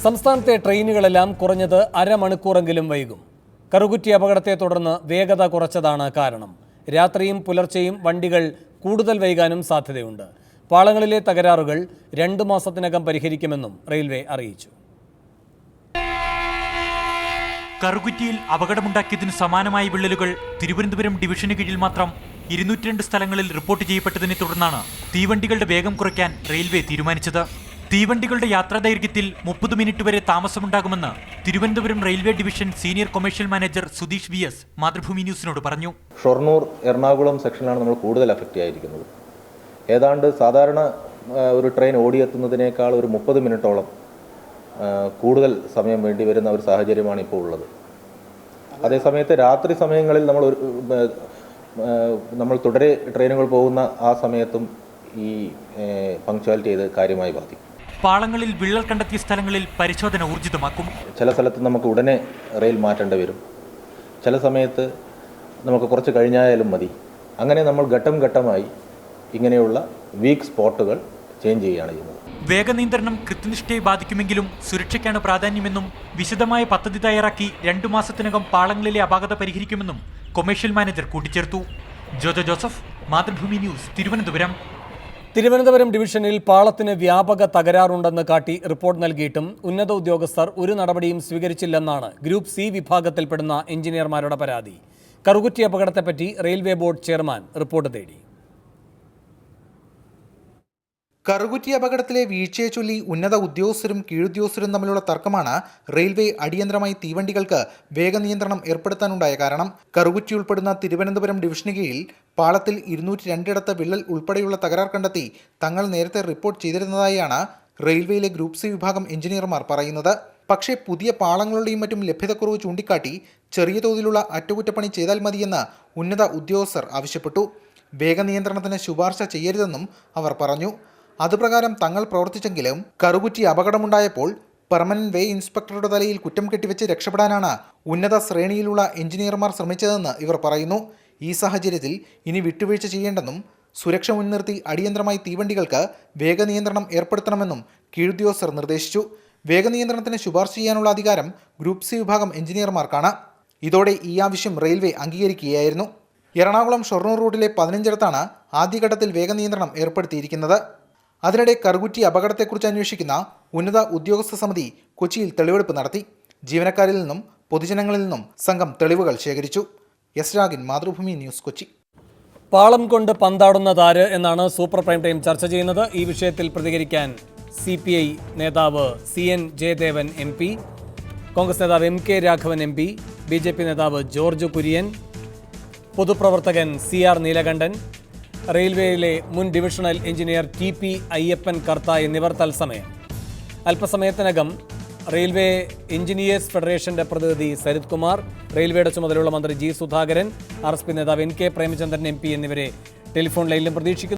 സംസ്ഥാനത്തെ ട്രെയിനുകളെല്ലാം കുറഞ്ഞത് അരമണിക്കൂറെങ്കിലും വൈകും. കറുകുറ്റി അപകടത്തെ തുടർന്ന് വേഗത കുറച്ചതാണ് കാരണം. രാത്രിയും പുലർച്ചെയും വണ്ടികൾ കൂടുതൽ വൈകാനും സാധ്യതയുണ്ട്. പാളങ്ങളിലെ തകരാറുകൾ 2 മാസത്തിനകം പരിഹരിക്കുമെന്നും റെയിൽവേ അറിയിച്ചു. കറുകുറ്റിയിൽ അപകടമുണ്ടാക്കിയതിന് സമാനമായ വിള്ളലുകൾ തിരുവനന്തപുരം ഡിവിഷന് കീഴിൽ മാത്രം 202 സ്ഥലങ്ങളിൽ റിപ്പോർട്ട് ചെയ്യപ്പെട്ടതിനെ തുടർന്നാണ് തീവണ്ടികളുടെ വേഗം കുറയ്ക്കാൻ റെയിൽവേ തീരുമാനിച്ചത്. തീവണ്ടികളുടെ യാത്രാദൈർഘ്യത്തിൽ 30 മിനിറ്റ് വരെ താമസമുണ്ടാകുമെന്ന് Thiruvananthapuram railway division senior commercial manager Sudheesh VS Mathrubhumi ന്യൂസിനോട് പറഞ്ഞു. ഷൊർണൂർ എറണാകുളം സെക്ഷനിലാണ് നമ്മൾ കൂടുതൽ അഫക്റ്റ് ആയിരിക്കുന്നത്. ഏതാണ്ട് സാധാരണ ഒരു ട്രെയിൻ ഓടിയെത്തുന്നതിനേക്കാൾ ഒരു 30 മിനിറ്റോളം കൂടുതൽ സമയം വേണ്ടി വരുന്ന ഒരു സാഹചര്യമാണ് ഇപ്പോൾ ഉള്ളത്. അതേസമയത്ത് രാത്രി സമയങ്ങളിൽ നമ്മൾ തുടരെ ട്രെയിനുകൾ പോകുന്ന ആ സമയത്തും ഈ പങ്ക്ച്വാലിറ്റി ചെയ്ത് കാര്യമായി ബാധിക്കും. പാളങ്ങളിൽ വിള്ളൽ കണ്ടെത്തിയ സ്ഥലങ്ങളിൽ പരിശോധന ഊർജിതമാക്കും. ചില സ്ഥലത്ത് നമുക്ക് ഉടനെ റെയിൽ മാറ്റേണ്ടി വരും, ചില സമയത്ത് നമുക്ക് കുറച്ച് കഴിഞ്ഞായാലും മതി. അങ്ങനെ നമ്മൾ ഘട്ടം ഘട്ടമായി ഇങ്ങനെയുള്ള വീക്ക് സ്പോട്ടുകൾ ചേഞ്ച് ചെയ്യുകയാണ് ചെയ്യുന്നത്. വേഗനിയന്ത്രണം കൃത്യനിഷ്ഠയെ ബാധിക്കുമെങ്കിലും സുരക്ഷയ്ക്കാണ് പ്രാധാന്യമെന്നും വിശദമായ പദ്ധതി തയ്യാറാക്കി 2 മാസത്തിനകം പാളങ്ങളിലെ അപാകത പരിഹരിക്കുമെന്നും കൊമേഴ്ഷ്യൽ മാനേജർ കൂട്ടിച്ചേർത്തു. ജോജോ ജോസഫ്, മാതൃഭൂമി ന്യൂസ്, തിരുവനന്തപുരം. തിരുവനന്തപുരം ഡിവിഷനിൽ പാളത്തിന് വ്യാപക തകരാറുണ്ടെന്ന് കാട്ടി റിപ്പോർട്ട് നൽകിയിട്ടും ഉന്നത ഉദ്യോഗസ്ഥർ ഒരു നടപടിയും സ്വീകരിച്ചില്ലെന്നാണ് ഗ്രൂപ്പ് C വിഭാഗത്തിൽപ്പെടുന്ന എഞ്ചിനീയർമാരുടെ പരാതി. കറുകുറ്റി അപകടത്തെപ്പറ്റി റെയിൽവേ ബോർഡ് ചെയർമാൻ റിപ്പോർട്ട് തേടി. കറുകുറ്റി അപകടത്തിലെ വീഴ്ചയെ ചൊല്ലി ഉന്നത ഉദ്യോഗസ്ഥരും കീഴുദ്യോഗസ്ഥരും തമ്മിലുള്ള തർക്കമാണ് റെയിൽവേ അടിയന്തരമായി തീവണ്ടികൾക്ക് വേഗനിയന്ത്രണം ഏർപ്പെടുത്താനുണ്ടായ കാരണം. കറുകുറ്റി ഉൾപ്പെടുന്ന തിരുവനന്തപുരം ഡിവിഷന് കീഴിൽ പാളത്തിൽ 202 വിള്ളൽ ഉൾപ്പെടെയുള്ള തകരാർ കണ്ടെത്തി തങ്ങൾ നേരത്തെ റിപ്പോർട്ട് ചെയ്തിരുന്നതായാണ് റെയിൽവേയിലെ ഗ്രൂപ്പ് C വിഭാഗം എഞ്ചിനീയർമാർ പറയുന്നത്. പക്ഷേ പുതിയ പാളങ്ങളുടെയും മറ്റും ലഭ്യതക്കുറവ് ചൂണ്ടിക്കാട്ടി ചെറിയ തോതിലുള്ള അറ്റകുറ്റപ്പണി ചെയ്താൽ മതിയെന്ന് ഉന്നത ഉദ്യോഗസ്ഥർ ആവശ്യപ്പെട്ടു. വേഗനിയന്ത്രണത്തിന് ശുപാർശ ചെയ്യരുതെന്നും അവർ പറഞ്ഞു. അതുപ്രകാരം തങ്ങൾ പ്രവർത്തിച്ചെങ്കിലും കറുകുറ്റി അപകടമുണ്ടായപ്പോൾ പെർമനന്റ് വേ ഇൻസ്പെക്ടറുടെ തലയിൽ കുറ്റം കെട്ടിവെച്ച് രക്ഷപ്പെടാനാണ് ഉന്നത ശ്രേണിയിലുള്ള എഞ്ചിനീയർമാർ ശ്രമിച്ചതെന്ന് ഇവർ പറയുന്നു. ഈ സാഹചര്യത്തിൽ ഇനി വിട്ടുവീഴ്ച ചെയ്യേണ്ടെന്നും സുരക്ഷ മുൻനിർത്തി അടിയന്തരമായി തീവണ്ടികൾക്ക് വേഗനിയന്ത്രണം ഏർപ്പെടുത്തണമെന്നും കീഴുദ്യോഗസ്ഥർ നിർദ്ദേശിച്ചു. വേഗനിയന്ത്രണത്തിന് ശുപാർശ ചെയ്യാനുള്ള അധികാരം ഗ്രൂപ്പ് C വിഭാഗം എഞ്ചിനീയർമാർക്കാണ്. ഇതോടെ ഈ ആവശ്യം റെയിൽവേ അംഗീകരിക്കുകയായിരുന്നു. എറണാകുളം ഷൊർണൂർ റൂട്ടിലെ 15 ആദ്യഘട്ടത്തിൽ വേഗനിയന്ത്രണം ഏർപ്പെടുത്തിയിരിക്കുന്നത്. അതിനിടെ കറുകുറ്റി അപകടത്തെക്കുറിച്ച് അന്വേഷിക്കുന്ന ഉന്നത ഉദ്യോഗസ്ഥ സമിതി കൊച്ചിയിൽ തെളിവെടുപ്പ് നടത്തി. ജീവനക്കാരിൽ നിന്നും പൊതുജനങ്ങളിൽ നിന്നും സംഘം തെളിവുകൾ ശേഖരിച്ചു. എസ് രാഗിൻ, മാതൃഭൂമി ന്യൂസ്, കൊച്ചി. പാളം കൊണ്ട് പന്താടുന്നതാര് എന്നാണ് സൂപ്പർ പ്രൈം ടൈം ചർച്ച ചെയ്യുന്നത്. ഈ വിഷയത്തിൽ പ്രതികരിക്കാൻ CPI നേതാവ് CN ജയദേവൻ MP, കോൺഗ്രസ് നേതാവ് MK രാഘവൻ MP, BJP നേതാവ് ജോർജ് കുര്യൻ, പൊതുപ്രവർത്തകൻ CR നീലകണ്ഠൻ, റെയിൽവേയിലെ മുൻ ഡിവിഷണൽ എഞ്ചിനീയർ TP അയ്യപ്പൻ കർത്ത എന്നിവർ തത്സമയം. അല്പസമയത്തിനകം റെയിൽവേ എഞ്ചിനീയേഴ്സ് ഫെഡറേഷന്റെ പ്രതിനിധി സരിത് കുമാർ, റെയിൽവേയുടെ ചുമതലയുള്ള മന്ത്രി G സുധാകരൻ, RSP നേതാവ് NK പ്രേമചന്ദ്രൻ MP എന്നിവരെ ടെലിഫോൺ ലൈനിലും പ്രതീക്ഷിക്കുന്നു.